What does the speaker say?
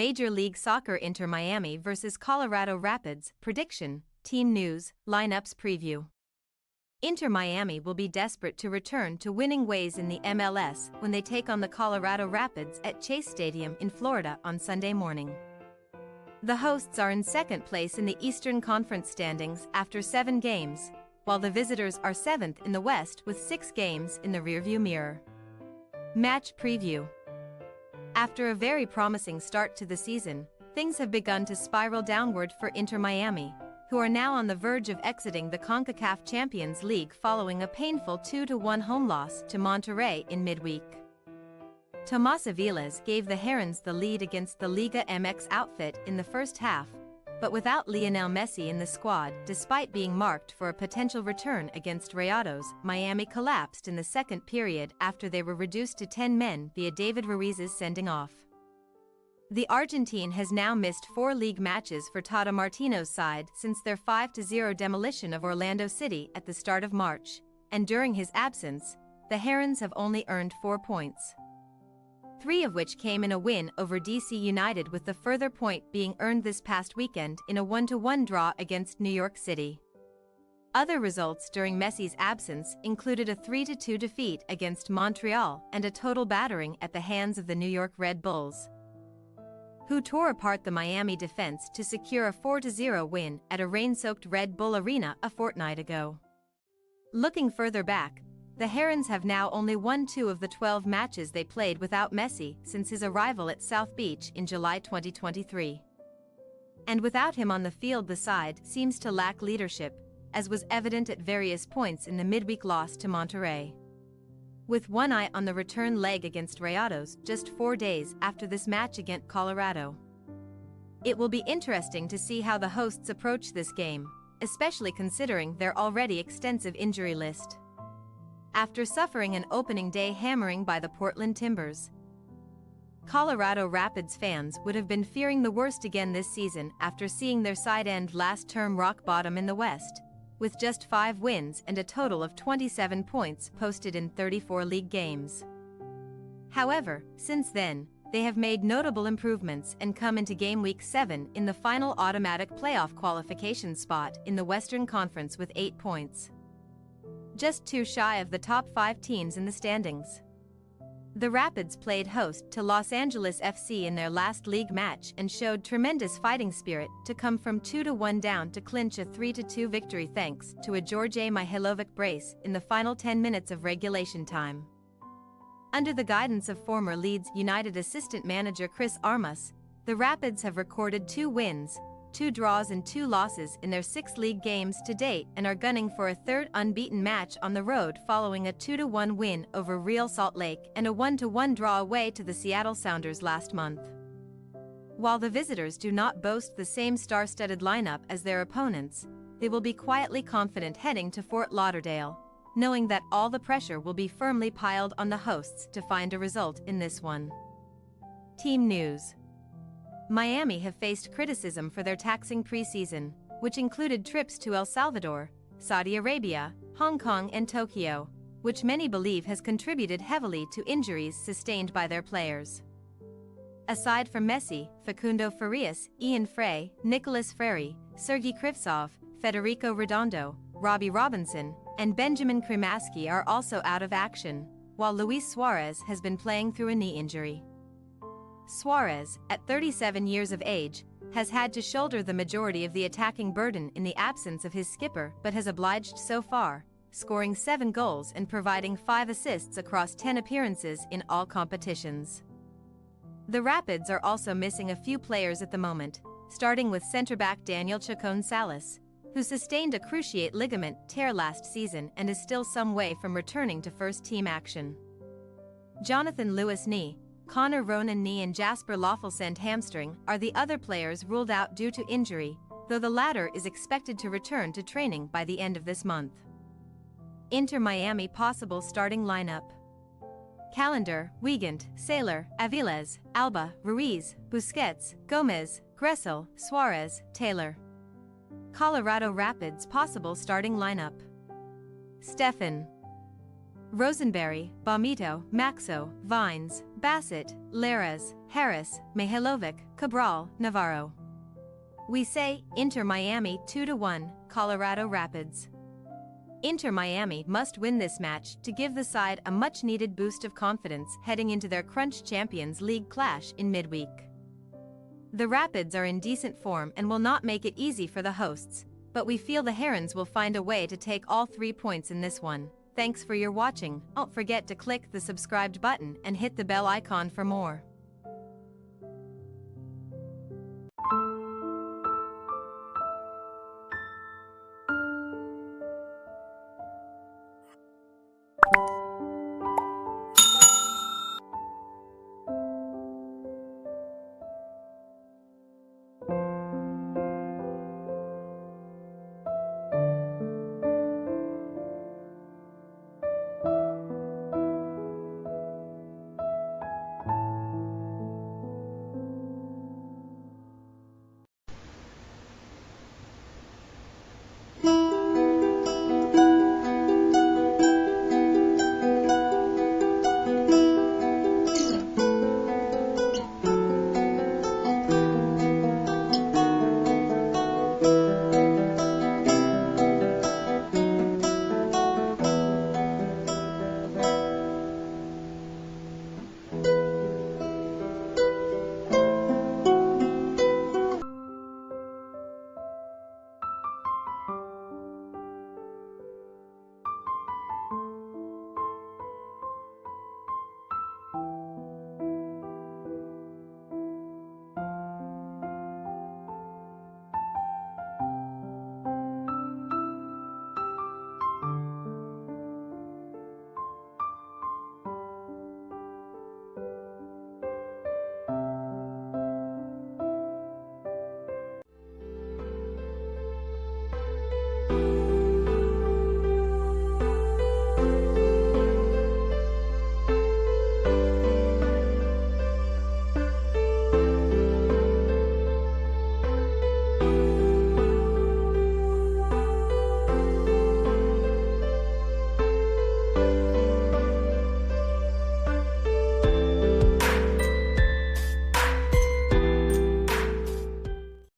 Major League Soccer Inter Miami vs Colorado Rapids, prediction, team news, lineups preview. Inter Miami will be desperate to return to winning ways in the MLS when they take on the Colorado Rapids at Chase Stadium in Florida on Sunday morning. The hosts are in second place in the Eastern Conference standings after 7 games, while the visitors are 7th in the West with 6 games in the rearview mirror. Match preview. After a very promising start to the season, things have begun to spiral downward for Inter Miami, who are now on the verge of exiting the CONCACAF Champions League following a painful 2-1 home loss to Monterrey in midweek. Tomas Aviles gave the Herons the lead against the Liga MX outfit in the first half, but without Lionel Messi in the squad despite being marked for a potential return against Rayados, Miami collapsed in the second period after they were reduced to 10 men via David Ruiz's sending off. The Argentine has now missed 4 league matches for Tata Martino's side since their 5-0 demolition of Orlando City at the start of March, and during his absence, the Herons have only earned 4 points. 3 of which came in a win over DC United, with the further point being earned this past weekend in a 1-1 draw against New York City. Other results during Messi's absence included a 3-2 defeat against Montreal and a total battering at the hands of the New York Red Bulls, who tore apart the Miami defense to secure a 4-0 win at a rain-soaked Red Bull Arena a fortnight ago. Looking further back, the Herons have now only won 2 of the 12 matches they played without Messi since his arrival at South Beach in July 2023. And without him on the field, the side seems to lack leadership, as was evident at various points in the midweek loss to Monterrey. With one eye on the return leg against Rayados just 4 days after this match against Colorado. It will be interesting to see how the hosts approach this game, especially considering their already extensive injury list. After suffering an opening day hammering by the Portland Timbers, Colorado Rapids fans would have been fearing the worst again this season after seeing their side end last term rock bottom in the West, with just 5 wins and a total of 27 points posted in 34 league games. However, since then, they have made notable improvements and come into Game Week 7 in the final automatic playoff qualification spot in the Western Conference with 8 points. Just 2 shy of the top 5 teams in the standings. The Rapids played host to Los Angeles FC in their last league match and showed tremendous fighting spirit to come from 2-1 down to clinch a 3-2 victory thanks to a Djordje Mihailovic brace in the final 10 minutes of regulation time. Under the guidance of former Leeds United assistant manager Chris Armas, the Rapids have recorded 2 wins, 2 draws and 2 losses in their 6 league games to date and are gunning for a 3rd unbeaten match on the road following a 2-1 win over Real Salt Lake and a 1-1 draw away to the Seattle Sounders last month. While the visitors do not boast the same star-studded lineup as their opponents, they will be quietly confident heading to Fort Lauderdale, knowing that all the pressure will be firmly piled on the hosts to find a result in this one. Team news. Miami have faced criticism for their taxing preseason, which included trips to El Salvador, Saudi Arabia, Hong Kong and Tokyo, which many believe has contributed heavily to injuries sustained by their players. Aside from Messi, Facundo Farias, Ian Frey, Nicolas Freri, Sergei Krivtsov, Federico Redondo, Robbie Robinson, and Benjamin Cremaschi are also out of action, while Luis Suarez has been playing through a knee injury. Suarez, at 37 years of age, has had to shoulder the majority of the attacking burden in the absence of his skipper but has obliged so far, scoring 7 goals and providing 5 assists across 10 appearances in all competitions. The Rapids are also missing a few players at the moment, starting with centre-back Daniel Chacon Salas, who sustained a cruciate ligament tear last season and is still some way from returning to first-team action. Jonathan Lewis knee, Connor Ronan knee and Jasper Loffelsend hamstring are the other players ruled out due to injury, though the latter is expected to return to training by the end of this month. Inter Miami possible starting lineup. Calendar, Wiegand, Sailor, Aviles, Alba, Ruiz, Busquets, Gomez, Gressel, Suarez, Taylor. Colorado Rapids possible starting lineup. Stefan Rosenberry, Bomito, Maxo, Vines, Bassett, Larraz, Harris, Mihailovic, Cabral, Navarro. We say, Inter Miami 2-1, Colorado Rapids. Inter Miami must win this match to give the side a much-needed boost of confidence heading into their Crunch Champions League clash in midweek. The Rapids are in decent form and will not make it easy for the hosts, but we feel the Herons will find a way to take all 3 points in this one. Thanks for your watching. Don't forget to click the subscribed button and hit the bell icon for more.